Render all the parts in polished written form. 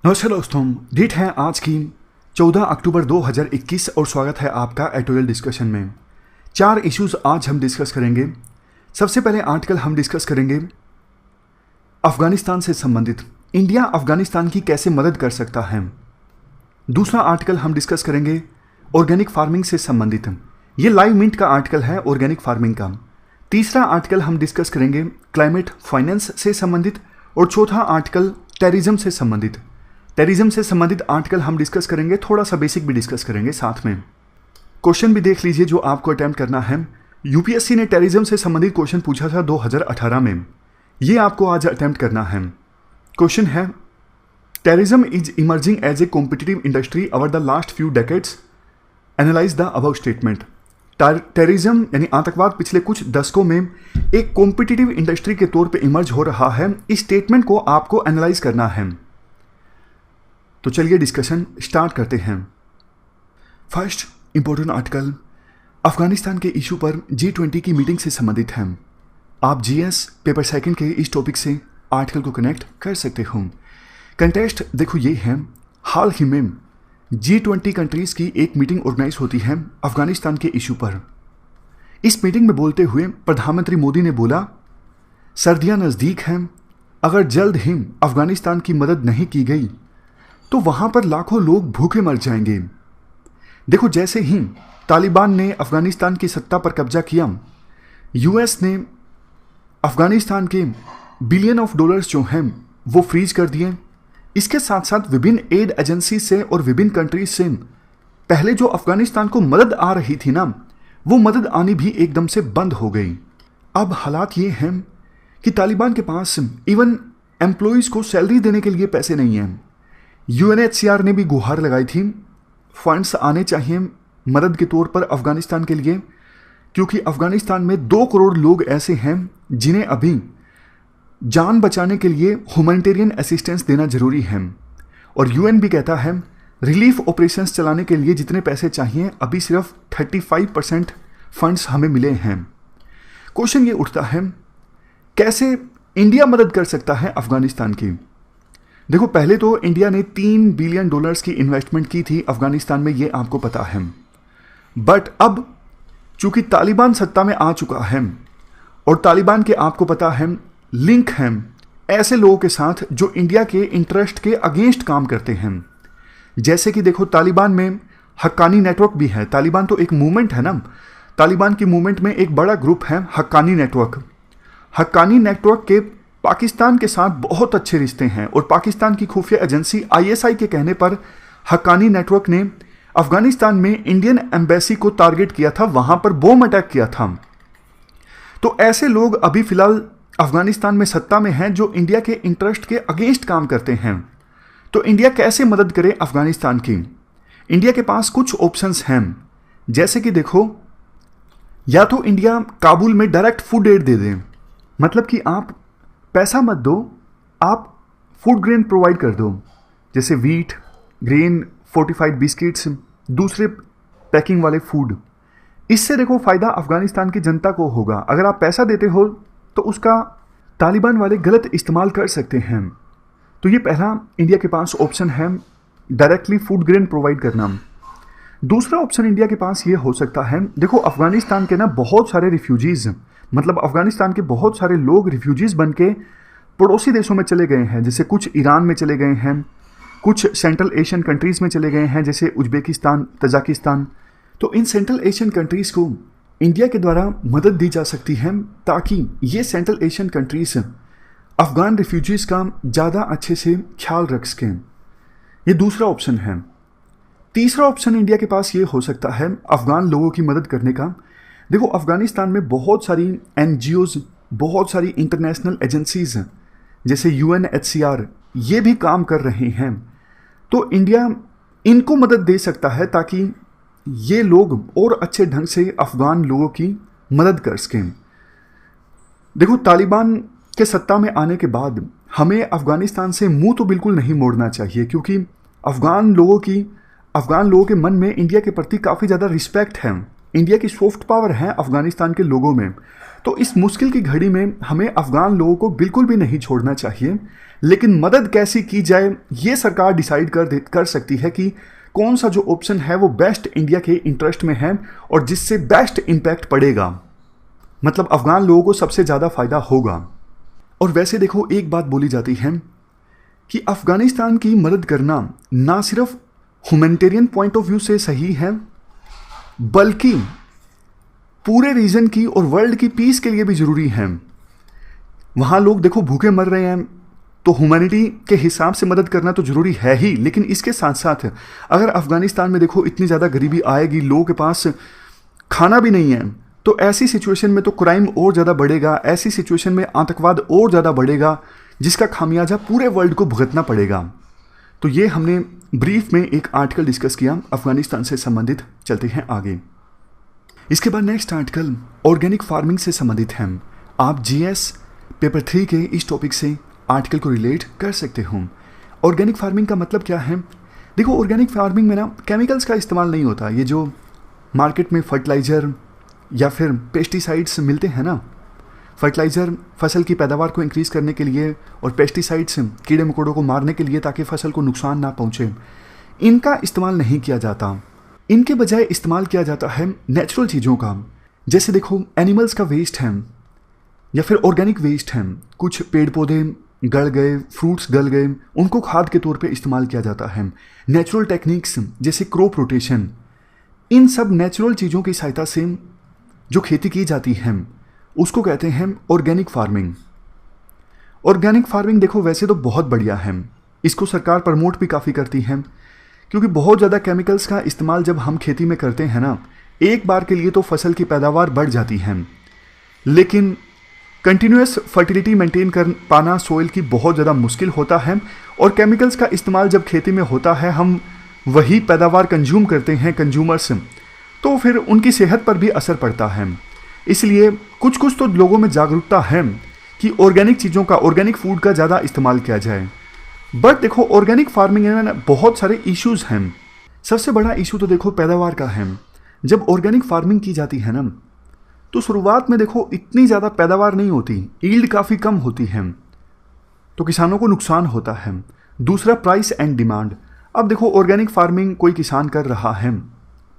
नमस्कार दोस्तों, डेट है आज की 14 अक्टूबर 2021 और स्वागत है आपका एडिटोरियल डिस्कशन में। 4 इश्यूज आज हम डिस्कस करेंगे। सबसे पहले आर्टिकल हम डिस्कस करेंगे अफगानिस्तान से संबंधित, इंडिया अफगानिस्तान की कैसे मदद कर सकता है। दूसरा आर्टिकल हम डिस्कस करेंगे ऑर्गेनिक फार्मिंग से संबंधित, ये लाइव मिंट का आर्टिकल है ऑर्गेनिक फार्मिंग का। तीसरा आर्टिकल हम डिस्कस करेंगे क्लाइमेट फाइनेंस से संबंधित और चौथा आर्टिकल टेररिज्म से संबंधित। टेररिज्म से संबंधित आर्टिकल हम डिस्कस करेंगे, थोड़ा सा बेसिक भी डिस्कस करेंगे साथ में। क्वेश्चन भी देख लीजिए जो आपको अटेम्प्ट करना है। यूपीएससी ने टेररिज्म से संबंधित क्वेश्चन पूछा था 2018 में, ये आपको आज अटेम्प्ट करना है। क्वेश्चन है terrorism is emerging as a competitive industry over the last few decades, analyse the above statement. Terrorism यानी आतंकवाद पिछले कुछ दशकों में एक कॉम्पिटिटिव इंडस्ट्री के तौर पे इमर्ज हो रहा है, इस स्टेटमेंट को आपको एनालाइज करना है। तो चलिए डिस्कशन स्टार्ट करते हैं। फर्स्ट इंपॉर्टेंट आर्टिकल अफगानिस्तान के इशू पर G20 की मीटिंग से संबंधित है। आप जीएस पेपर सेकंड के इस टॉपिक से आर्टिकल को कनेक्ट कर सकते हो। कंटेस्ट देखो ये है, हाल ही में G20 कंट्रीज की एक मीटिंग ऑर्गेनाइज होती है अफगानिस्तान के इशू पर। इस मीटिंग में बोलते हुए प्रधानमंत्री मोदी ने बोला, सर्दियां नज़दीक हैं, अगर जल्द ही अफगानिस्तान की मदद नहीं की गई तो वहां पर लाखों लोग भूखे मर जाएंगे। देखो जैसे ही तालिबान ने अफगानिस्तान की सत्ता पर कब्जा किया, यूएस ने अफगानिस्तान के बिलियन ऑफ डॉलर्स जो हैं वो फ्रीज कर दिए। इसके साथ साथ विभिन्न एड एजेंसी से और विभिन्न कंट्रीज से पहले जो अफगानिस्तान को मदद आ रही थी ना, वो मदद आनी भी एकदम से बंद हो गई। अब हालात ये हैं कि तालिबान के पास इवन एम्प्लॉयज़ को सैलरी देने के लिए पैसे नहीं हैं। UNHCR ने भी गुहार लगाई थी, फंड्स आने चाहिए मदद के तौर पर अफगानिस्तान के लिए, क्योंकि अफगानिस्तान में 2 करोड़ लोग ऐसे हैं जिन्हें अभी जान बचाने के लिए ह्यूमैनिटेरियन असिस्टेंस देना जरूरी है। और UN भी कहता है रिलीफ ऑपरेशंस चलाने के लिए जितने पैसे चाहिए अभी सिर्फ 35% फंड्स हमें मिले हैं। क्वेश्चन ये उठता है कैसे इंडिया मदद कर सकता है अफगानिस्तान की। देखो पहले तो इंडिया ने $3 बिलियन की इन्वेस्टमेंट की थी अफगानिस्तान में, ये आपको पता है। बट अब चूंकि तालिबान सत्ता में आ चुका है और तालिबान के आपको पता है लिंक हैं ऐसे लोगों के साथ जो इंडिया के इंटरेस्ट के अगेंस्ट काम करते हैं। जैसे कि देखो तालिबान में हक्कानी नेटवर्क भी है। तालिबान तो एक मूवमेंट है ना, तालिबान की मूवमेंट में एक बड़ा ग्रुप है हक्कानी नेटवर्क। हक्कानी नेटवर्क के पाकिस्तान के साथ बहुत अच्छे रिश्ते हैं और पाकिस्तान की खुफिया एजेंसी ISI के कहने पर हक्कानी नेटवर्क ने अफगानिस्तान में इंडियन एम्बेसी को टारगेट किया था, वहां पर बॉम्ब अटैक किया था। तो ऐसे लोग अभी फिलहाल अफगानिस्तान में सत्ता में हैं जो इंडिया के इंटरेस्ट के अगेंस्ट काम करते हैं। तो इंडिया कैसे मदद करे अफगानिस्तान की। इंडिया के पास कुछ ऑप्शंस हैं, जैसे कि देखो या तो इंडिया काबुल में डायरेक्ट फूड एड दे दें, मतलब कि आप पैसा मत दो, आप फूड ग्रेन प्रोवाइड कर दो, जैसे वीट, ग्रेन, फोर्टिफाइड बिस्किट्स, दूसरे पैकिंग वाले फूड। इससे देखो फ़ायदा अफगानिस्तान की जनता को होगा। अगर आप पैसा देते हो तो उसका तालिबान वाले गलत इस्तेमाल कर सकते हैं। तो ये पहला इंडिया के पास ऑप्शन है, डायरेक्टली फूड ग्रेन प्रोवाइड करना। दूसरा ऑप्शन इंडिया के पास ये हो सकता है, देखो अफगानिस्तान के ना बहुत सारे रिफ्यूजीज़, मतलब अफगानिस्तान के बहुत सारे लोग रिफ्यूजीज़ बन के पड़ोसी देशों में चले गए हैं। जैसे कुछ ईरान में चले गए हैं, कुछ सेंट्रल एशियन कंट्रीज़ में चले गए हैं, जैसे उज्बेकिस्तान, तजाकिस्तान। तो इन सेंट्रल एशियन कंट्रीज़ को इंडिया के द्वारा मदद दी जा सकती है ताकि ये central Asian countries Afghan refugees का ज़्यादा अच्छे से ख्याल रख सकें। ये दूसरा ऑप्शन है। तीसरा ऑप्शन इंडिया के पास ये हो सकता है अफगान लोगों की मदद करने का। देखो अफगानिस्तान में बहुत सारी NGOs, बहुत सारी इंटरनेशनल एजेंसीज जैसे UNHCR ये भी काम कर रहे हैं। तो इंडिया इनको मदद दे सकता है ताकि ये लोग और अच्छे ढंग से अफगान लोगों की मदद कर सकें। देखो तालिबान के सत्ता में आने के बाद हमें अफगानिस्तान से मुंह तो बिल्कुल नहीं मोड़ना चाहिए, क्योंकि अफगान लोगों के मन में इंडिया के प्रति काफ़ी ज़्यादा रिस्पेक्ट है। इंडिया की सॉफ्ट पावर है अफगानिस्तान के लोगों में। तो इस मुश्किल की घड़ी में हमें अफगान लोगों को बिल्कुल भी नहीं छोड़ना चाहिए, लेकिन मदद कैसी की जाए ये सरकार डिसाइड कर सकती है कि कौन सा जो ऑप्शन है वो बेस्ट इंडिया के इंटरेस्ट में है और जिससे बेस्ट इम्पैक्ट पड़ेगा, मतलब अफगान लोगों को सबसे ज़्यादा फायदा होगा। और वैसे देखो, एक बात बोली जाती है कि अफगानिस्तान की मदद करना ना सिर्फ ह्यूमैनिटेरियन पॉइंट ऑफ व्यू से सही है, बल्कि पूरे रीजन की और वर्ल्ड की पीस के लिए भी ज़रूरी है। वहाँ लोग देखो भूखे मर रहे हैं, तो ह्यूमैनिटी के हिसाब से मदद करना तो ज़रूरी है ही, लेकिन इसके साथ साथ अगर अफगानिस्तान में देखो इतनी ज़्यादा गरीबी आएगी, लोगों के पास खाना भी नहीं है, तो ऐसी सिचुएशन में तो क्राइम और ज़्यादा बढ़ेगा, ऐसी सिचुएशन में आतंकवाद और ज़्यादा बढ़ेगा, जिसका खामियाजा पूरे वर्ल्ड को भुगतना पड़ेगा। तो ये हमने ब्रीफ में एक आर्टिकल डिस्कस किया अफगानिस्तान से संबंधित। चलते हैं आगे। इसके बाद नेक्स्ट आर्टिकल ऑर्गेनिक फार्मिंग से संबंधित है। आप जीएस पेपर 3 के इस टॉपिक से आर्टिकल को रिलेट कर सकते हो। ऑर्गेनिक फार्मिंग का मतलब क्या है? देखो, ऑर्गेनिक फार्मिंग में ना केमिकल्स का इस्तेमाल नहीं होता। ये जो मार्केट में फर्टिलाइज़र या फिर पेस्टिसाइड्स मिलते हैं ना, फर्टिलाइज़र फसल की पैदावार को इंक्रीज़ करने के लिए और पेस्टिसाइड्स कीड़े मकोड़ों को मारने के लिए ताकि फसल को नुकसान ना पहुँचे, इनका इस्तेमाल नहीं किया जाता। इनके बजाय इस्तेमाल किया जाता है नेचुरल चीज़ों का। जैसे देखो, एनिमल्स का वेस्ट है या फिर ऑर्गेनिक वेस्ट है, कुछ पेड़ पौधे गल गए, फ्रूट्स गल गए, उनको खाद के तौर पे इस्तेमाल किया जाता है। नेचुरल टेक्निक्स जैसे क्रॉप रोटेशन, इन सब नेचुरल चीज़ों की सहायता से जो खेती की जाती है उसको कहते हैं ऑर्गेनिक फार्मिंग। ऑर्गेनिक फार्मिंग देखो वैसे तो बहुत बढ़िया है, इसको सरकार प्रमोट भी काफ़ी करती है, क्योंकि बहुत ज़्यादा केमिकल्स का इस्तेमाल जब हम खेती में करते हैं ना, एक बार के लिए तो फसल की पैदावार बढ़ जाती है, लेकिन कंटिन्यूस फर्टिलिटी मेंटेन कर पाना सोइल की बहुत ज़्यादा मुश्किल होता है। और केमिकल्स का इस्तेमाल जब खेती में होता है, हम वही पैदावार कंज्यूम करते हैं कंज्यूमर्स, तो फिर उनकी सेहत पर भी असर पड़ता है। इसलिए कुछ कुछ तो लोगों में जागरूकता है कि ऑर्गेनिक चीज़ों का, ऑर्गेनिक फूड का ज़्यादा इस्तेमाल किया जाए। बट देखो, ऑर्गेनिक फार्मिंग में बहुत सारे इश्यूज़ हैं। सबसे बड़ा इशू तो देखो पैदावार का है। जब ऑर्गेनिक फार्मिंग की जाती है ना, तो शुरुआत में देखो इतनी ज़्यादा पैदावार नहीं होती, यील्ड काफ़ी कम होती है, तो किसानों को नुकसान होता है। दूसरा, प्राइस एंड डिमांड। अब देखो, ऑर्गेनिक फार्मिंग कोई किसान कर रहा है,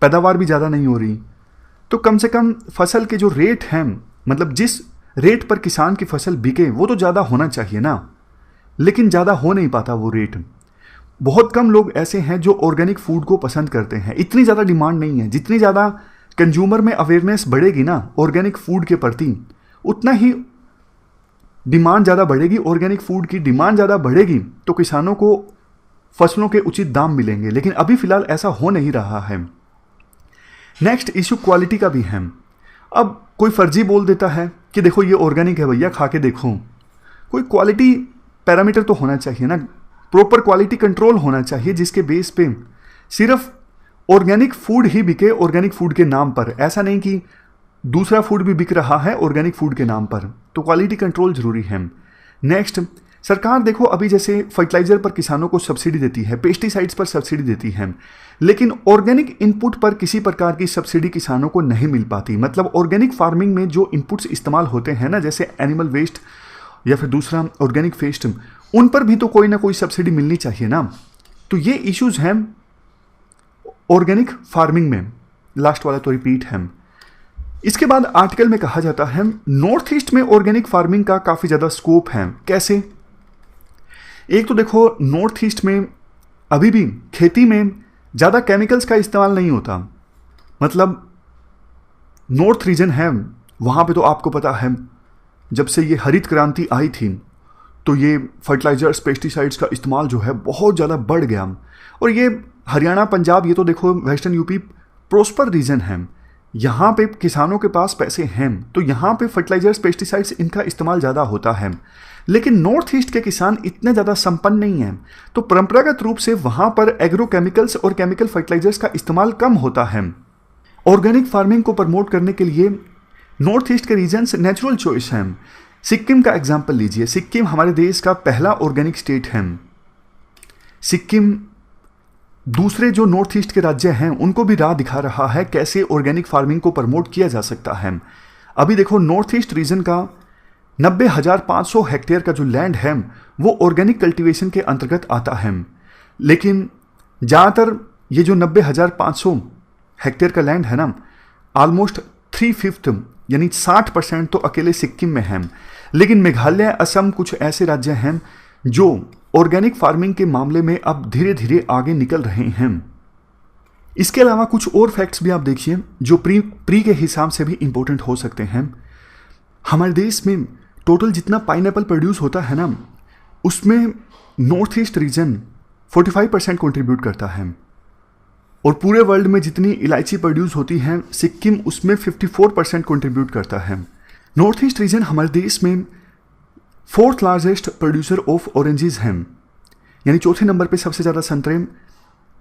पैदावार भी ज़्यादा नहीं हो रही, तो कम से कम फसल के जो रेट हैं, मतलब जिस रेट पर किसान की फसल बिके, वो तो ज़्यादा होना चाहिए ना, लेकिन ज़्यादा हो नहीं पाता वो रेट। बहुत कम लोग ऐसे हैं जो ऑर्गेनिक फूड को पसंद करते हैं, इतनी ज़्यादा डिमांड नहीं है। जितनी ज़्यादा कंज्यूमर में अवेयरनेस बढ़ेगी ना ऑर्गेनिक फूड के प्रति, उतना ही डिमांड ज़्यादा बढ़ेगी। ऑर्गेनिक फूड की डिमांड ज़्यादा बढ़ेगी तो किसानों को फसलों के उचित दाम मिलेंगे, लेकिन अभी फ़िलहाल ऐसा हो नहीं रहा है। नेक्स्ट इशू क्वालिटी का भी है। अब कोई फर्जी बोल देता है कि देखो ये ऑर्गेनिक है भैया, खा के देखो। कोई क्वालिटी पैरामीटर तो होना चाहिए ना, प्रॉपर क्वालिटी कंट्रोल होना चाहिए, जिसके बेस पे सिर्फ ऑर्गेनिक फूड ही बिके ऑर्गेनिक फूड के नाम पर। ऐसा नहीं कि दूसरा फूड भी बिक रहा है ऑर्गेनिक फूड के नाम पर, तो क्वालिटी कंट्रोल जरूरी है। नेक्स्ट, सरकार देखो अभी जैसे फर्टिलाइजर पर किसानों को सब्सिडी देती है, पेस्टिसाइड्स पर सब्सिडी देती है, लेकिन ऑर्गेनिक इनपुट पर किसी प्रकार की सब्सिडी किसानों को नहीं मिल पाती। मतलब ऑर्गेनिक फार्मिंग में जो इनपुट्स इस्तेमाल होते हैं ना, जैसे एनिमल वेस्ट या फिर दूसरा ऑर्गेनिक वेस्ट, उन पर भी तो कोई ना कोई सब्सिडी मिलनी चाहिए ना। तो ये इश्यूज हैं ऑर्गेनिक फार्मिंग में। लास्ट वाला तो रिपीट है। इसके बाद आर्टिकल में कहा जाता है नॉर्थ ईस्ट में ऑर्गेनिक फार्मिंग का काफ़ी ज़्यादा स्कोप है। कैसे? एक तो देखो, नॉर्थ ईस्ट में अभी भी खेती में ज़्यादा केमिकल्स का इस्तेमाल नहीं होता। मतलब नॉर्थ रीजन है, वहाँ पे तो आपको पता है जब से ये हरित क्रांति आई थी तो ये फर्टिलाइजर्स पेस्टिसाइड्स का इस्तेमाल जो है बहुत ज़्यादा बढ़ गया। और ये हरियाणा पंजाब, ये तो देखो वेस्टर्न यूपी प्रोस्पर रीजन है, यहाँ पे किसानों के पास पैसे हैं, तो यहाँ पे फर्टिलाइजर्स पेस्टिसाइड्स इनका इस्तेमाल ज़्यादा होता है। लेकिन नॉर्थ ईस्ट के किसान इतने ज़्यादा संपन्न नहीं हैं, तो परंपरागत रूप से वहाँ पर एग्रोकेमिकल्स और केमिकल फर्टिलाइजर्स का इस्तेमाल कम होता है। ऑर्गेनिक फार्मिंग को प्रमोट करने के लिए नॉर्थ ईस्ट के रीजन्स नेचुरल चॉइस हैं। सिक्किम का एग्जाम्पल लीजिए। सिक्किम हमारे देश का पहला ऑर्गेनिक स्टेट है। सिक्किम दूसरे जो नॉर्थ ईस्ट के राज्य हैं उनको भी राह दिखा रहा है कैसे ऑर्गेनिक फार्मिंग को प्रमोट किया जा सकता है। अभी देखो नॉर्थ ईस्ट रीजन का 90,500 हेक्टेयर का जो लैंड है वो ऑर्गेनिक कल्टीवेशन के अंतर्गत आता है, लेकिन ज़्यादातर ये जो 90,500 हेक्टेयर का लैंड है ना, ऑलमोस्ट 3/5 यानी 60% तो अकेले सिक्किम में है। लेकिन मेघालय, असम कुछ ऐसे राज्य हैं जो ऑर्गेनिक फार्मिंग के मामले में अब धीरे धीरे आगे निकल रहे हैं। इसके अलावा कुछ और फैक्ट्स भी आप देखिए जो प्री के हिसाब से भी इंपॉर्टेंट हो सकते हैं। हमारे देश में टोटल जितना पाइनएप्पल प्रोड्यूस होता है ना, उसमें नॉर्थ ईस्ट रीजन 45% कंट्रीब्यूट करता है, और पूरे वर्ल्ड में जितनी इलायची प्रोड्यूस होती है सिक्किम उसमें 54% कंट्रीब्यूट करता है। नॉर्थ ईस्ट रीजन हमारे देश में 4th largest producer of oranges हैं, यानी चौथे नंबर पे सबसे ज़्यादा संतरे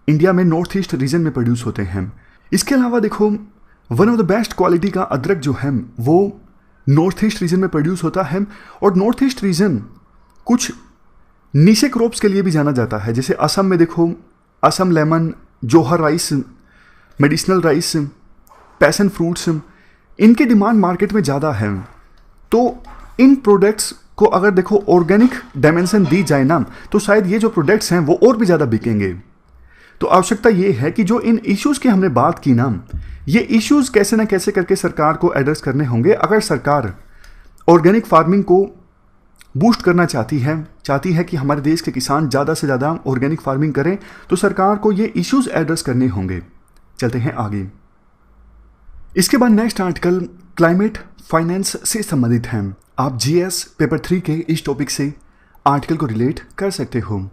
इंडिया में नॉर्थ ईस्ट रीजन में प्रोड्यूस होते हैं। इसके अलावा देखो one of the best quality का अदरक जो है वो नॉर्थ ईस्ट रीजन में प्रोड्यूस होता है, और नॉर्थ ईस्ट रीजन कुछ नीचे क्रॉप्स के लिए भी जाना जाता है। जैसे असम में देखो Assam lemon, Joha rice, medicinal rice, passion fruits, इनकी डिमांड मार्केट में ज़्यादा है। तो इन प्रोडक्ट्स को अगर देखो ऑर्गेनिक डायमेंशन दी जाए ना, तो शायद ये जो प्रोडक्ट्स हैं वो और भी ज़्यादा बिकेंगे। तो आवश्यकता ये है कि जो इन इश्यूज़ की हमने बात की ना, ये इश्यूज़ कैसे ना कैसे करके सरकार को एड्रेस करने होंगे। अगर सरकार ऑर्गेनिक फार्मिंग को बूस्ट करना चाहती है कि हमारे देश के किसान ज़्यादा से ज़्यादा ऑर्गेनिक फार्मिंग करें, तो सरकार को ये इश्यूज़ एड्रेस करने होंगे। चलते हैं आगे। इसके बाद नेक्स्ट आर्टिकल क्लाइमेट फाइनेंस से संबंधित है। आप जीएस पेपर 3 के इस टॉपिक से आर्टिकल को रिलेट कर सकते हो।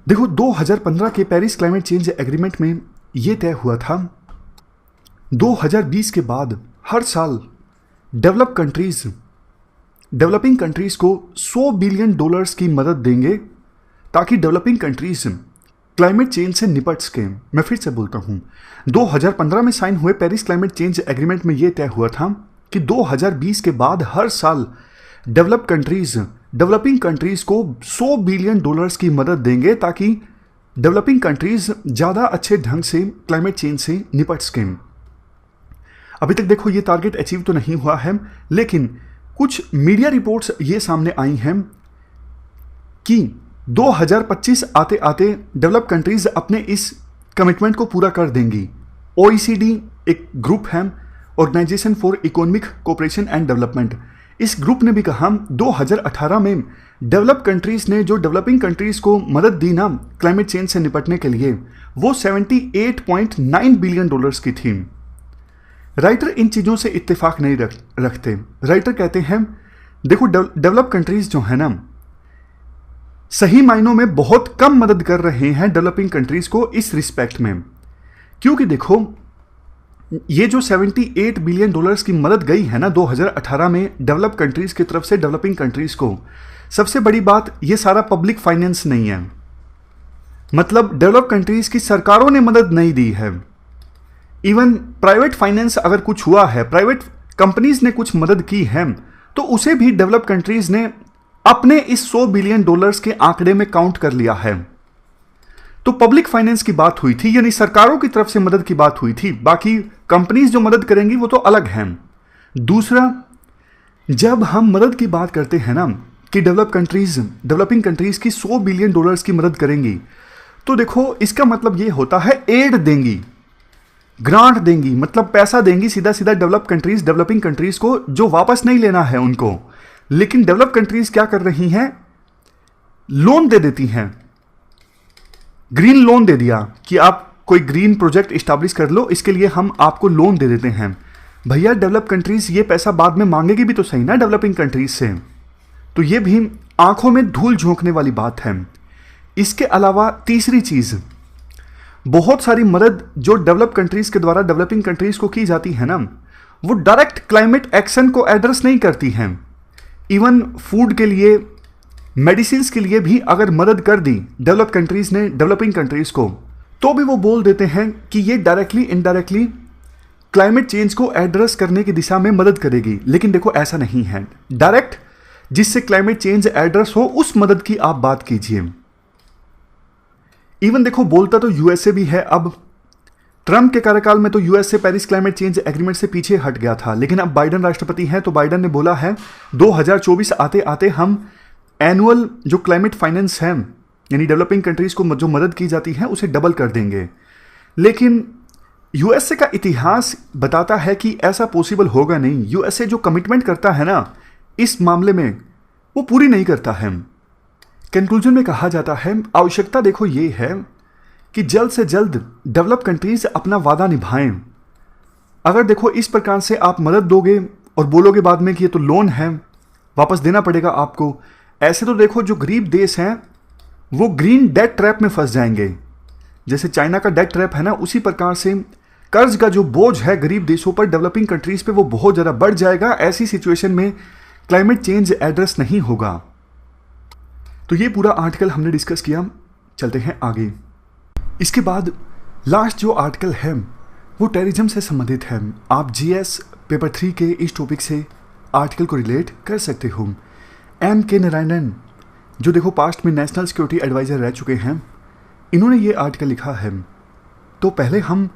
देखो 2015 के पेरिस क्लाइमेट चेंज एग्रीमेंट में ये तय हुआ था 2020 के बाद हर साल डेवलपिंग कंट्रीज़ को $100 बिलियन की मदद देंगे ताकि डेवलपिंग कंट्रीज़ क्लाइमेट चेंज से निपट सकें। मैं फिर से बोलता हूँ, 2015 में साइन हुए पेरिस क्लाइमेट चेंज एग्रीमेंट में यह तय हुआ था कि 2020 के बाद हर साल डेवलपिंग कंट्रीज़ को $100 बिलियन की मदद देंगे ताकि डेवलपिंग कंट्रीज़ ज़्यादा अच्छे ढंग से क्लाइमेट चेंज से निपट सकें। अभी तक देखो ये टारगेट अचीव तो नहीं हुआ है, लेकिन कुछ मीडिया रिपोर्ट्स ये सामने आई हैं कि 2025 आते आते डेवलप कंट्रीज अपने इस कमिटमेंट को पूरा कर देंगी। OECD एक ग्रुप है, organisation for economic cooperation and development, इस ग्रुप ने भी कहा 2018 में डेवलप कंट्रीज ने जो डेवलपिंग कंट्रीज को मदद दी ना क्लाइमेट चेंज से निपटने के लिए, वो $78.9 बिलियन की थी। राइटर इन चीज़ों से इत्तेफाक नहीं रखते। राइटर कहते हैं देखो डेवलप कंट्रीज जो है ना, सही मायनों में बहुत कम मदद कर रहे हैं डेवलपिंग कंट्रीज को इस रिस्पेक्ट में, क्योंकि देखो ये जो $78 बिलियन की मदद गई है ना 2018 में डेवलप कंट्रीज की तरफ से डेवलपिंग कंट्रीज को, सबसे बड़ी बात ये सारा पब्लिक फाइनेंस नहीं है। मतलब डेवलप कंट्रीज की सरकारों ने मदद नहीं दी है। इवन प्राइवेट फाइनेंस अगर कुछ हुआ है, प्राइवेट कंपनीज ने कुछ मदद की है, तो उसे भी डेवलप कंट्रीज ने अपने इस $100 बिलियन के आंकड़े में काउंट कर लिया है। तो पब्लिक फाइनेंस की बात हुई थी, यानी सरकारों की तरफ से मदद की बात हुई थी। बाकी कंपनीज जो मदद करेंगी वो तो अलग हैं। दूसरा, जब हम मदद की बात करते हैं ना कि डेवलपिंग कंट्रीज की $100 बिलियन की मदद करेंगी, तो देखो इसका मतलब ये होता है एड देंगी, ग्रांट देंगी, मतलब पैसा देंगी सीधा सीधा डेवलपिंग कंट्रीज को, जो वापस नहीं लेना है उनको। लेकिन डेवलप कंट्रीज क्या कर रही हैं, लोन दे देती हैं। ग्रीन लोन दे दिया कि आप कोई ग्रीन प्रोजेक्ट इस्टेब्लिश कर लो, इसके लिए हम आपको लोन दे देते हैं। भैया डेवलप कंट्रीज ये पैसा बाद में मांगेगी भी तो सही ना डेवलपिंग कंट्रीज से, तो ये भी आंखों में धूल झोंकने वाली बात है। इसके अलावा तीसरी चीज, बहुत सारी मदद जो डेवलप कंट्रीज के द्वारा डेवलपिंग कंट्रीज को की जाती है ना, वो डायरेक्ट क्लाइमेट एक्शन को एड्रेस नहीं करती हैं। इवन फूड के लिए, मेडिसिन के लिए भी अगर मदद कर दी डेवलप कंट्रीज ने डेवलपिंग कंट्रीज को, तो भी वो बोल देते हैं कि ये डायरेक्टली इनडायरेक्टली क्लाइमेट चेंज को एड्रेस करने की दिशा में मदद करेगी। लेकिन देखो ऐसा नहीं है, डायरेक्ट जिससे क्लाइमेट चेंज एड्रेस हो उस मदद की आप बात कीजिए। इवन देखो बोलता तो यूएसए भी है, अब ट्रंप के कार्यकाल में तो यूएस से पेरिस क्लाइमेट चेंज एग्रीमेंट से पीछे हट गया था, लेकिन अब बाइडन राष्ट्रपति हैं तो बाइडन ने बोला है 2024 आते आते हम एनुअल जो क्लाइमेट फाइनेंस है यानी डेवलपिंग कंट्रीज को जो मदद की जाती है उसे डबल कर देंगे। लेकिन यूएसए का इतिहास बताता है कि ऐसा पॉसिबल होगा नहीं। यूएसए जो कमिटमेंट करता है ना इस मामले में वो पूरी नहीं करता है। कंक्लूजन में कहा जाता है आवश्यकता देखो ये है कि जल्द से जल्द डेवलप कंट्रीज अपना वादा निभाएं। अगर देखो इस प्रकार से आप मदद दोगे और बोलोगे बाद में कि ये तो लोन है वापस देना पड़ेगा आपको, ऐसे तो देखो जो गरीब देश हैं वो ग्रीन डेट ट्रैप में फंस जाएंगे। जैसे चाइना का डेट ट्रैप है ना, उसी प्रकार से कर्ज का जो बोझ है गरीब देशों पर, डेवलपिंग कंट्रीज पे, वो बहुत ज़्यादा बढ़ जाएगा। ऐसी सिचुएशन में क्लाइमेट चेंज एड्रेस नहीं होगा। तो ये पूरा आर्टिकल हमने डिस्कस किया, चलते हैं आगे। इसके बाद लास्ट जो आर्टिकल है वो टेररिज्म से संबंधित है। आप जीएस पेपर 3 के इस टॉपिक से आर्टिकल को रिलेट कर सकते हो। M.K. नारायणन जो देखो पास्ट में नेशनल सिक्योरिटी एडवाइज़र रह चुके हैं, इन्होंने ये आर्टिकल लिखा है। तो पहले हम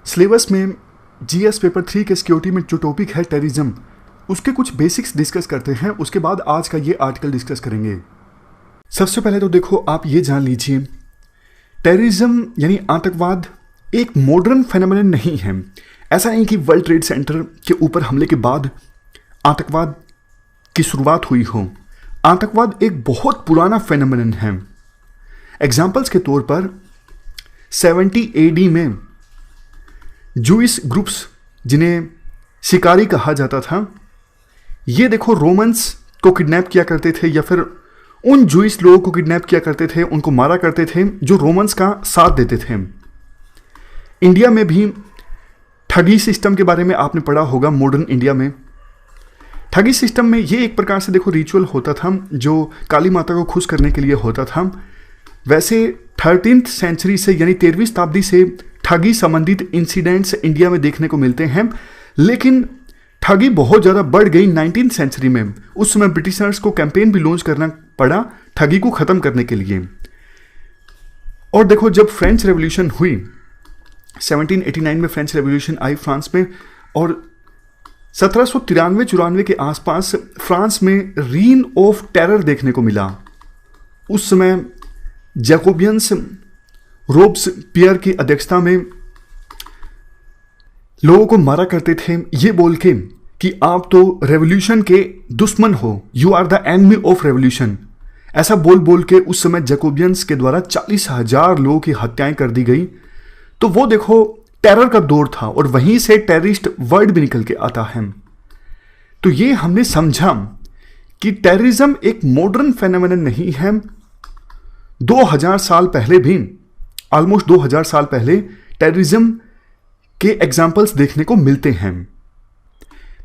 सिलेबस में जीएस पेपर 3 के सिक्योरिटी में जो टॉपिक है टेररिज्म, उसके कुछ बेसिक्स डिस्कस करते हैं, उसके बाद आज का ये आर्टिकल डिस्कस करेंगे। सबसे पहले तो देखो आप ये जान लीजिए टेररिज्म यानी आतंकवाद एक मॉडर्न फेनोमेनन नहीं है। ऐसा नहीं कि वर्ल्ड ट्रेड सेंटर के ऊपर हमले के बाद आतंकवाद की शुरुआत हुई हो। आतंकवाद एक बहुत पुराना फेनोमेनन है। एग्जाम्पल्स के तौर पर 70 AD में जूइश ग्रुप्स जिन्हें शिकारी कहा जाता था, ये देखो रोमन्स को किडनैप किया करते थे या फिर उन जूइश लोगों को किडनैप किया करते थे, उनको मारा करते थे जो रोमन्स का साथ देते थे। इंडिया में भी ठगी सिस्टम के बारे में आपने पढ़ा होगा। मॉडर्न इंडिया में ठगी सिस्टम में ये एक प्रकार से देखो रिचुअल होता था जो काली माता को खुश करने के लिए होता था। वैसे 13th सेंचुरी से यानी 13वीं शताब्दी से ठगी संबंधित इंसिडेंट्स इंडिया में देखने को मिलते हैं, लेकिन ठगी बहुत ज़्यादा बढ़ गई 19th सेंचुरी में। उस समय ब्रिटिशर्स को कैंपेन भी लॉन्च करना पड़ा ठगी को ख़त्म करने के लिए। और देखो जब फ्रेंच रेवोल्यूशन हुई 1789 में फ्रेंच रेवोल्यूशन आई फ्रांस में, और 1793-94 के आसपास फ्रांस में रीन ऑफ टेरर देखने को मिला। उस समय जैकोबियंस रोब्सपियर की अध्यक्षता में लोगों को मारा करते थे ये बोल के कि आप तो रेवोल्यूशन के दुश्मन हो, you are the enemy of revolution. ऐसा बोल बोल के उस समय जैकोबियंस के द्वारा 40,000 लोगों की हत्याएं कर दी गई। तो वो देखो टेरर का दौर था और वहीं से टेररिस्ट वर्ड भी निकल के आता है। तो ये हमने समझा कि टेररिज्म एक मॉडर्न फेनोमेनन नहीं है। 2000 साल पहले भी, ऑलमोस्ट 2000 साल पहले टेररिज्म के एग्जाम्पल्स देखने को मिलते हैं।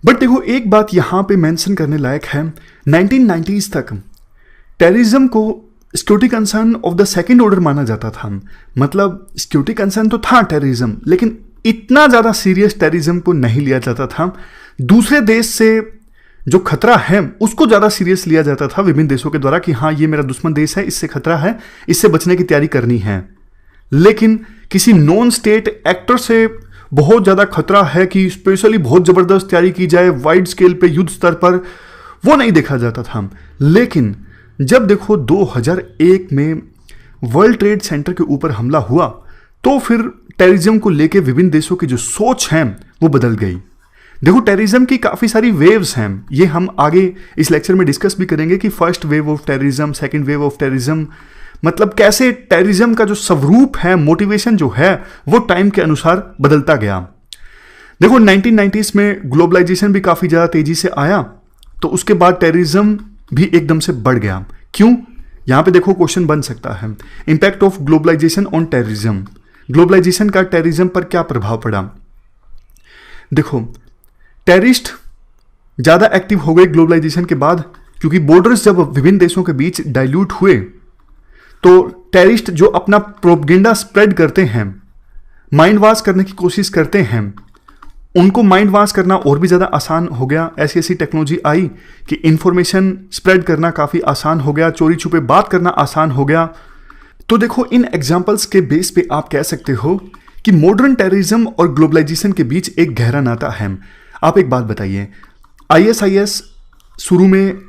बट देखो एक बात यहां पे मेंशन करने लायक है, 1990s तक टेररिज्म को security concern of the second order माना जाता था। मतलब सिक्योरिटी कंसर्न तो था टेररिज्म, लेकिन इतना ज़्यादा सीरियस टेररिज्म को नहीं लिया जाता था। दूसरे देश से जो खतरा है उसको ज़्यादा सीरियस लिया जाता था विभिन्न देशों के द्वारा कि हाँ ये मेरा दुश्मन देश है, इससे खतरा है, इससे बचने की तैयारी करनी है। लेकिन किसी नॉन स्टेट एक्टर से बहुत ज़्यादा खतरा है कि स्पेशली बहुत ज़बरदस्त तैयारी की जाए वाइड स्केल पे युद्ध स्तर पर, वो नहीं देखा जाता था। लेकिन जब देखो 2001 में वर्ल्ड ट्रेड सेंटर के ऊपर हमला हुआ तो फिर टेररिज्म को लेके विभिन्न देशों की जो सोच है वो बदल गई। देखो टेररिज्म की काफ़ी सारी वेव्स हैं, ये हम आगे इस लेक्चर में डिस्कस भी करेंगे कि first wave of terrorism, second wave of terrorism, मतलब कैसे टेररिज्म का जो स्वरूप है, मोटिवेशन जो है वो टाइम के अनुसार बदलता गया। देखो 1990s में ग्लोबलाइजेशन भी काफ़ी ज़्यादा तेज़ी से आया, तो उसके बाद टेररिज्म भी एकदम से बढ़ गया। क्यों? यहां पे देखो क्वेश्चन बन सकता है, impact of globalisation on terrorism. Globalisation का टेररिज्म पर क्या प्रभाव पड़ा? देखो टेररिस्ट ज़्यादा एक्टिव हो गए ग्लोबलाइजेशन के बाद, क्योंकि बॉर्डर्स जब विभिन्न देशों के बीच डाइल्यूट हुए तो टेररिस्ट जो अपना प्रोपेगेंडा स्प्रेड करते हैं, माइंड वॉश करने की कोशिश करते हैं, उनको माइंड वॉश करना और भी ज़्यादा आसान हो गया। ऐसी ऐसी टेक्नोलॉजी आई कि इंफॉर्मेशन स्प्रेड करना काफ़ी आसान हो गया, चोरी छुपे बात करना आसान हो गया। तो देखो इन एग्जाम्पल्स के बेस पे आप कह सकते हो कि मॉडर्न टेररिज्म और ग्लोबलाइजेशन के बीच एक गहरा नाता है। आप एक बात बताइए, आईएसआईएस शुरू में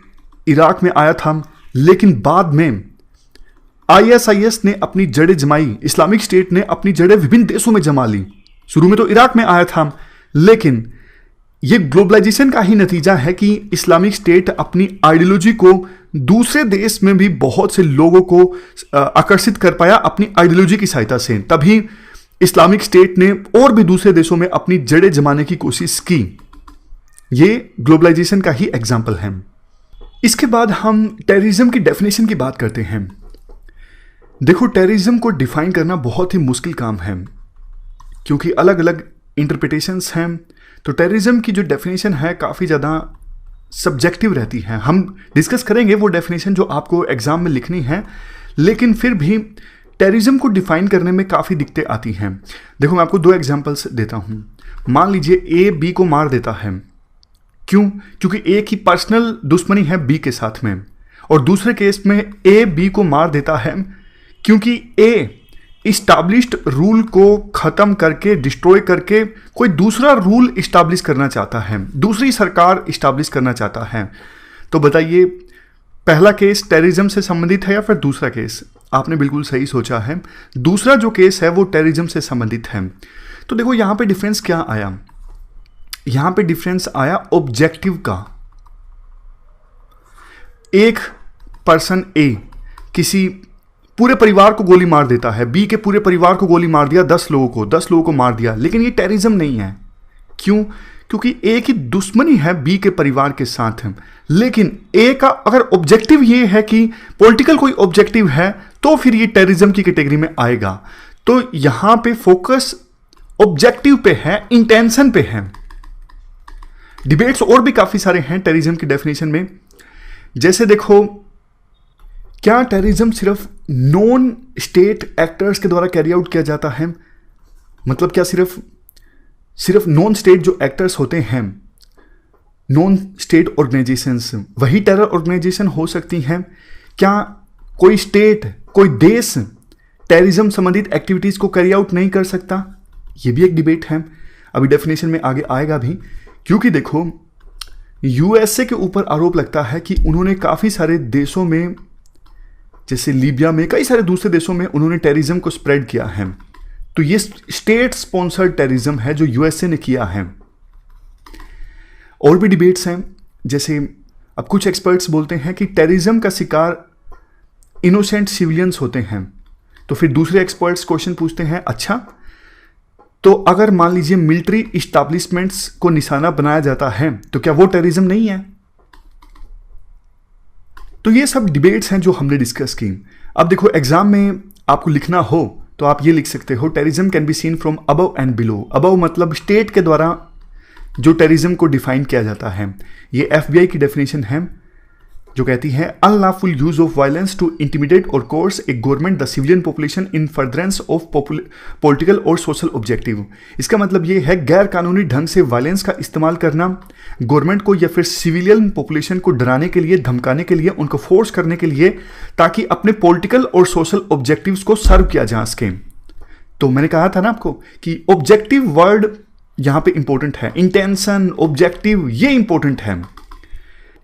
इराक में आया था, लेकिन बाद में आईएसआईएस ने अपनी जड़ें जमाई, इस्लामिक स्टेट ने अपनी जड़ें विभिन्न देशों में जमा ली। शुरू में तो इराक में आया था, लेकिन यह ग्लोबलाइजेशन का ही नतीजा है कि इस्लामिक स्टेट अपनी आइडियोलॉजी को दूसरे देश में भी बहुत से लोगों को आकर्षित कर पाया अपनी आइडियोलॉजी की सहायता से। तभी इस्लामिक स्टेट ने और भी दूसरे देशों में अपनी जड़ें जमाने की कोशिश की। यह ग्लोबलाइजेशन का ही एग्जाम्पल है। इसके बाद हम टेररिज्म की डेफिनेशन की बात करते हैं। देखो, टेररिज्म को डिफाइन करना बहुत ही मुश्किल काम है, क्योंकि अलग अलग इंटरप्रिटेशंस हैं। तो टेररिज्म की जो डेफिनेशन है काफ़ी ज़्यादा सब्जेक्टिव रहती है। हम डिस्कस करेंगे वो डेफिनेशन जो आपको एग्जाम में लिखनी है, लेकिन फिर भी टेररिज्म को डिफाइन करने में काफ़ी दिक्कतें आती हैं। देखो, मैं आपको 2 एग्जांपल्स देता हूँ। मान लीजिए ए बी को मार देता है। क्यों? क्योंकि ए की पर्सनल दुश्मनी है बी के साथ में। और दूसरे केस में ए बी को मार देता है क्योंकि ए इस्टाब्लिश्ड रूल को ख़त्म करके, डिस्ट्रॉय करके कोई दूसरा रूल इस्टाब्लिश करना चाहता है, दूसरी सरकार इस्टाब्लिश करना चाहता है। तो बताइए, पहला केस टेररिज्म से संबंधित है या फिर दूसरा केस? आपने बिल्कुल सही सोचा है, दूसरा जो केस है वो टेररिज्म से संबंधित है। तो देखो, यहाँ पे डिफरेंस क्या आया? यहाँ पे डिफरेंस आया ऑब्जेक्टिव का। एक पर्सन ए किसी पूरे परिवार को गोली मार देता है, बी के पूरे परिवार को गोली मार दिया, 10 लोगों को मार दिया, लेकिन ये टेररिज्म नहीं है। क्यों? क्योंकि ए की दुश्मनी है बी के परिवार के साथ है। लेकिन ए का अगर ऑब्जेक्टिव ये है कि पॉलिटिकल कोई ऑब्जेक्टिव है, तो फिर ये टेररिज्म की कैटेगरी में आएगा। तो यहां पे फोकस ऑब्जेक्टिव पे है, इंटेंशन पे है। डिबेट्स और भी काफी सारे हैं टेररिज्म की डेफिनेशन में। जैसे देखो, क्या टेररिज्म सिर्फ नॉन स्टेट एक्टर्स के द्वारा कैरी आउट किया जाता है? मतलब क्या सिर्फ नॉन स्टेट जो एक्टर्स होते हैं, नॉन स्टेट ऑर्गेनाइजेशंस, वही टेरर ऑर्गेनाइजेशन हो सकती हैं? क्या कोई स्टेट, कोई देश टेररिज्म संबंधित एक्टिविटीज को कैरी आउट नहीं कर सकता? ये भी एक डिबेट है, अभी डेफिनेशन में आगे आएगा भी। क्योंकि देखो, यूएसए के ऊपर आरोप लगता है कि उन्होंने काफी सारे देशों में, जैसे लीबिया में, कई सारे दूसरे देशों में उन्होंने टेररिज्म को स्प्रेड किया है। तो ये स्टेट स्पॉन्सर्ड टेररिज्म है जो यूएसए ने किया है। और भी डिबेट्स हैं, जैसे अब कुछ एक्सपर्ट्स बोलते हैं कि टेररिज्म का शिकार इनोसेंट सिविलियंस होते हैं। तो फिर दूसरे एक्सपर्ट्स क्वेश्चन पूछते हैं, अच्छा तो अगर मान लीजिए मिलिट्री इस्टेब्लिशमेंट्स को निशाना बनाया जाता है तो क्या वो टेररिज्म नहीं है? तो ये सब डिबेट्स हैं जो हमने डिस्कस की। अब देखो, एग्जाम में आपको लिखना हो तो आप ये लिख सकते हो, terrorism can be seen from above and below. Above मतलब स्टेट के द्वारा जो टेररिज्म को डिफाइन किया जाता है। ये एफबीआई की डेफिनेशन है जो कहती है, unlawful use of violence to intimidate और coerce a government the civilian population in furtherance of political और सोशल ऑब्जेक्टिव। इसका मतलब ये है गैर कानूनी ढंग से वायलेंस का इस्तेमाल करना गवर्नमेंट को या फिर सिविलियन पॉपुलेशन को डराने के लिए, धमकाने के लिए, उनको फोर्स करने के लिए, ताकि अपने पॉलिटिकल और सोशल ऑब्जेक्टिव्स को सर्व किया जा सके। तो मैंने कहा था ना आपको कि ऑब्जेक्टिव वर्ड यहां पे इंपॉर्टेंट है, इंटेंशन, ऑब्जेक्टिव, ये इंपॉर्टेंट है।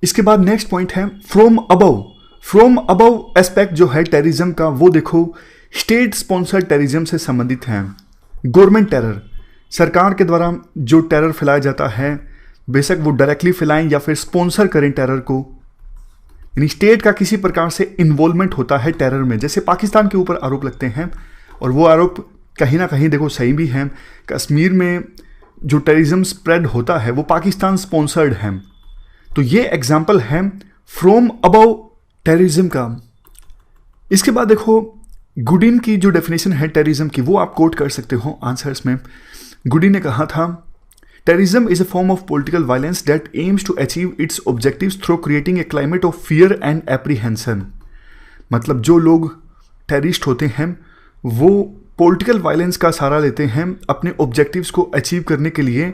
इसके बाद नेक्स्ट पॉइंट है from above. From above aspect जो है टेररिज्म का, वो देखो स्टेट स्पॉन्सर्ड टेररिज्म से संबंधित है। गवर्नमेंट टेरर, सरकार के द्वारा जो टेरर फैलाया जाता है, बेशक वो डायरेक्टली फैलाएं या फिर स्पॉन्सर करें टेरर को, यानी स्टेट का किसी प्रकार से इन्वॉल्वमेंट होता है टेरर में। जैसे पाकिस्तान के ऊपर आरोप लगते हैं, और वो आरोप कहीं ना कहीं देखो सही भी है। कश्मीर में जो टेररिज्म स्प्रेड होता है वो पाकिस्तान स्पॉन्सर्ड है। तो ये एग्जाम्पल है फ्रॉम अबव टेररिज्म का। इसके बाद देखो, गुडिन की जो डेफिनेशन है टेररिज्म की, वो आप कोट कर सकते हो आंसर्स में। गुडिन ने कहा था, terrorism is a form of political violence that aims to achieve its objectives through creating a climate of fear and apprehension. मतलब जो लोग टेररिस्ट होते हैं वो पॉलिटिकल वायलेंस का सहारा लेते हैं अपने ऑब्जेक्टिव्स को अचीव करने के लिए,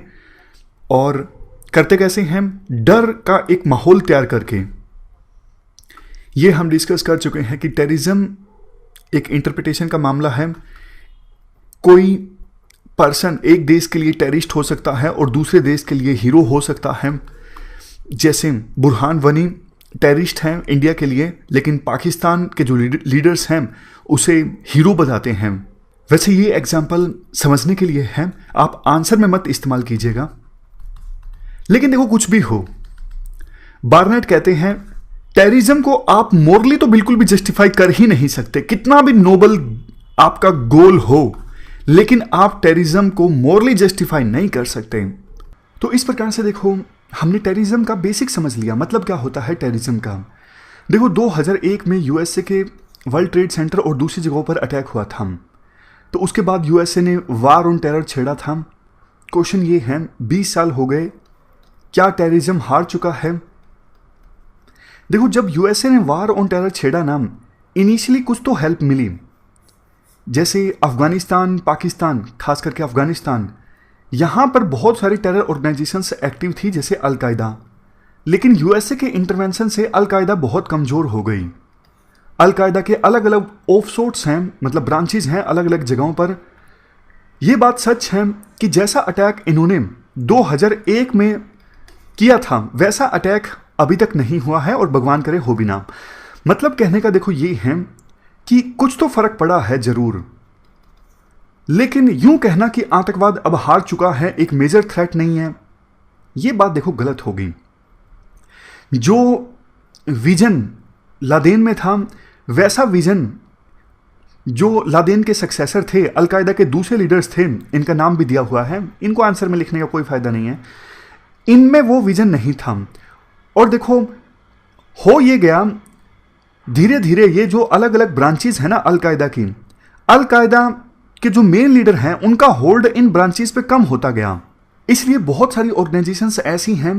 और करते कैसे हैं? डर का एक माहौल तैयार करके। ये हम डिस्कस कर चुके हैं कि टेररिज्म एक इंटरप्रिटेशन का मामला है। कोई पर्सन एक देश के लिए टेररिस्ट हो सकता है और दूसरे देश के लिए हीरो हो सकता है। जैसे बुरहान वानी टेररिस्ट हैं इंडिया के लिए, लेकिन पाकिस्तान के जो लीडर्स हैं उसे हीरो बताते हैं। वैसे ये एग्जाम्पल समझने के लिए है, आप आंसर में मत इस्तेमाल कीजिएगा। लेकिन देखो, कुछ भी हो, बार्नेट कहते हैं टेररिज्म को आप मोरली तो बिल्कुल भी जस्टिफाई कर ही नहीं सकते, कितना भी नोबल आपका गोल हो, लेकिन आप टेररिज्म को मोरली जस्टिफाई नहीं कर सकते। तो इस प्रकार से देखो, हमने टेररिज्म का बेसिक समझ लिया, मतलब क्या होता है टेररिज्म का। देखो, 2001 में यूएसए के वर्ल्ड ट्रेड सेंटर और दूसरी जगहों पर अटैक हुआ था, तो उसके बाद यूएसए ने वार ऑन टेरर छेड़ा था। क्वेश्चन ये है, 20 साल हो गए, क्या टेररिज्म हार चुका है? देखो, जब यूएसए ने वार ऑन टेरर छेड़ा ना, इनिशियली कुछ तो हेल्प मिली, जैसे अफगानिस्तान, पाकिस्तान, खास करके अफगानिस्तान, यहाँ पर बहुत सारी टेरर ऑर्गेनाइजेशंस एक्टिव थी, जैसे अलकायदा। लेकिन यूएसए के इंटरवेंशन से अलकायदा बहुत कमज़ोर हो गई। अलकायदा के अलग अलग ऑफशोर्ट्स हैं, मतलब ब्रांचेज हैं अलग अलग जगहों पर। यह बात सच है कि जैसा अटैक इन्होंने 2001 में किया था, वैसा अटैक अभी तक नहीं हुआ है और भगवान करे हो भी ना। मतलब कहने का देखो ये है कि कुछ तो फर्क पड़ा है जरूर, लेकिन यूं कहना कि आतंकवाद अब हार चुका है, एक मेजर थ्रेट नहीं है, यह बात देखो गलत होगी। जो विजन लादेन में था, वैसा विजन जो लादेन के सक्सेसर थे, अलकायदा के दूसरे लीडर्स थे, इनका नाम भी दिया हुआ है, इनको आंसर में लिखने का कोई फायदा नहीं है, इनमें वो विजन नहीं था। और देखो, हो ये गया धीरे धीरे, ये जो अलग अलग ब्रांचेस है ना अलकायदा की, अलकायदा के जो मेन लीडर हैं उनका होल्ड इन ब्रांचेस पे कम होता गया। इसलिए बहुत सारी ऑर्गेनाइजेशंस ऐसी हैं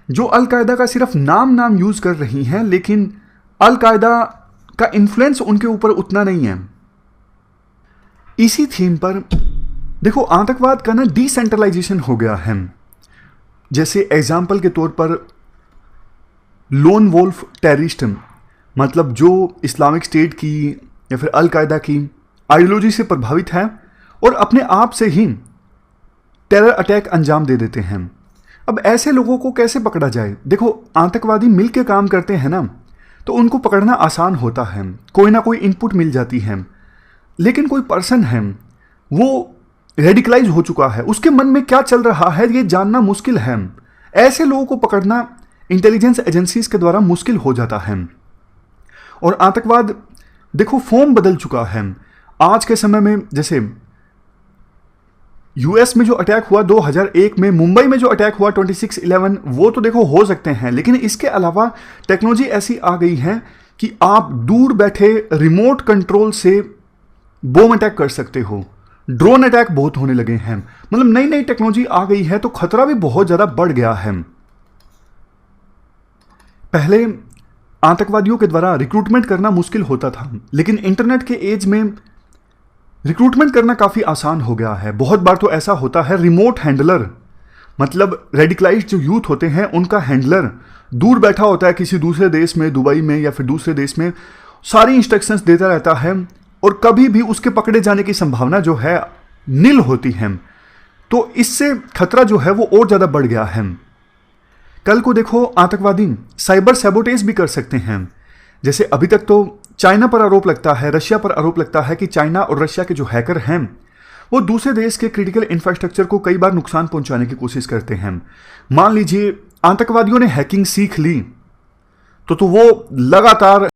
जो अलकायदा का सिर्फ नाम यूज कर रही हैं, लेकिन अलकायदा का इन्फ्लुएंस उनके ऊपर उतना नहीं है। इसी थीम पर देखो, आतंकवाद का ना डिसेंट्रलाइजेशन हो गया है। जैसे एग्जाम्पल के तौर पर लोन वोल्फ टेररिस्ट, मतलब जो इस्लामिक स्टेट की या फिर अलकायदा की आइडियोलॉजी से प्रभावित है और अपने आप से ही टेरर अटैक अंजाम दे देते हैं। अब ऐसे लोगों को कैसे पकड़ा जाए? देखो, आतंकवादी मिलकर काम करते हैं ना, तो उनको पकड़ना आसान होता है, कोई ना कोई इनपुट मिल जाती है। लेकिन कोई पर्सन है, वो रेडिकलाइज हो चुका है, उसके मन में क्या चल रहा है ये जानना मुश्किल है। ऐसे लोगों को पकड़ना इंटेलिजेंस एजेंसीज के द्वारा मुश्किल हो जाता है। और आतंकवाद देखो फॉर्म बदल चुका है आज के समय में। जैसे यूएस में जो अटैक हुआ 2001 में, मुंबई में जो अटैक हुआ 26/11, वो तो देखो हो सकते हैं, लेकिन इसके अलावा टेक्नोलॉजी ऐसी आ गई है कि आप दूर बैठे रिमोट कंट्रोल से बॉम्ब अटैक कर सकते हो। ड्रोन अटैक बहुत होने लगे हैं, मतलब नई नई टेक्नोलॉजी आ गई है, तो खतरा भी बहुत ज्यादा बढ़ गया है। पहले आतंकवादियों के द्वारा रिक्रूटमेंट करना मुश्किल होता था, लेकिन इंटरनेट के एज में रिक्रूटमेंट करना काफ़ी आसान हो गया है। बहुत बार तो ऐसा होता है रिमोट हैंडलर, मतलब रेडिकलाइज्ड जो यूथ होते हैं उनका हैंडलर दूर बैठा होता है किसी दूसरे देश में, दुबई में या फिर दूसरे देश में, सारी इंस्ट्रक्शंस देता रहता है और कभी भी उसके पकड़े जाने की संभावना जो है नील होती है। तो इससे खतरा जो है वो और ज़्यादा बढ़ गया है। कल को देखो आतंकवादी साइबर सैबोटेज भी कर सकते हैं। जैसे अभी तक तो चाइना पर आरोप लगता है, रशिया पर आरोप लगता है कि चाइना और रशिया के जो हैकर हैं वो दूसरे देश के क्रिटिकल इंफ्रास्ट्रक्चर को कई बार नुकसान पहुंचाने की कोशिश करते हैं। मान लीजिए आतंकवादियों ने हैकिंग सीख ली तो वो लगातार